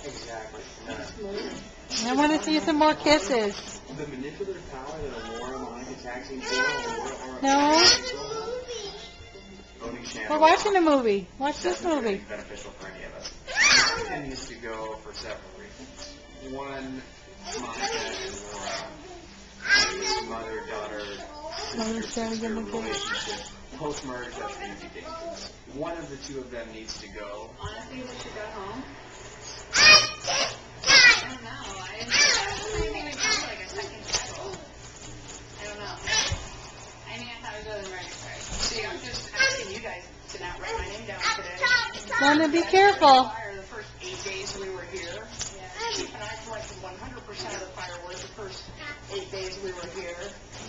Exactly. I want to see some more kisses. The manipulative power that Aurora, Monica, Taxi, Aurora, No? owning Shannon. We're watching a movie. Watch this movie. Beneficial for any of us. Monica needs to go for several reasons. One, Monica and Laura, mother-daughter, sister relationship. Post-merge, that's going to be dangerous. One of the two of them needs to go. Honestly, we should go home. I don't know. I don't think we feel like a second child. I don't know. I mean, I thought it was really right. See, I'm just asking you guys to not write my name down today. London, be careful. The first 8 days we were here. Chief and I collected 100% of the fireworks the first 8 days we were here.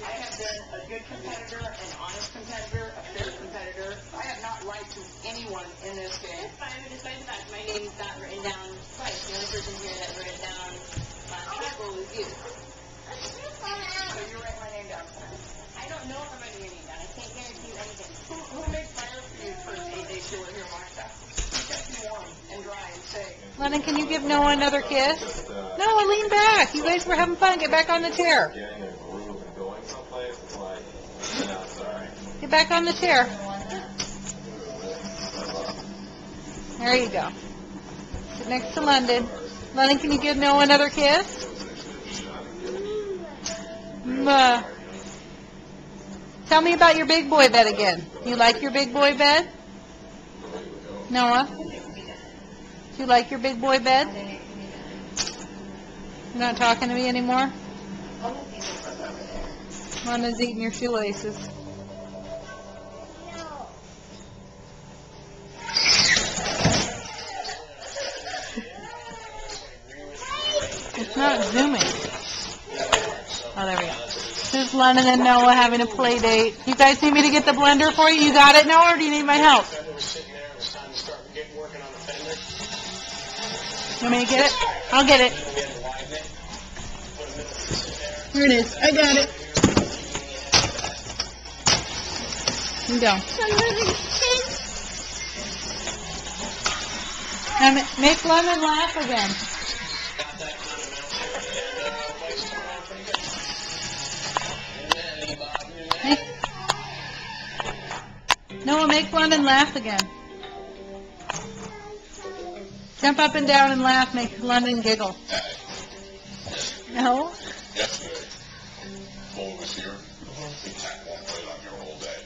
I have been a good competitor, an honest competitor, a fair competitor. I have not lied to anyone in this game. That's fine, but despite the fact my name's not written down twice, the only person here that wrote it down triple was you. So you write my name down tonight. I don't know if I'm writing your name down. I can't guarantee you anything. Who made fire for you the first 8 days you were here, Martha? Who kept you warm and dry and safe? London, can you give Noah another kiss? Noah, lean back. You guys were having fun. Get back on the chair. Getting a groove and going someplace, it's like, no, sorry. Get back on the chair. There you go. Sit next to London. London, can you give Noah another kiss? Tell me about your big boy bed again. You like your big boy bed? Noah? Do you like your big boy bed? You're not talking to me anymore? London's eating your shoelaces. It's not zooming. Oh, there we go. This is London and Noah having a play date. You guys need me to get the blender for you? You got it, Noah, or do you need my help? You want me to get it? I'll get it. Here it is. I got it. Here you go. Now make London laugh again. Noah, make London laugh again. Jump up and down and laugh, make London giggle. No? Yesterday, Bull was here. He tacked one plate on your whole day.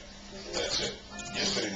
That's it. Yesterday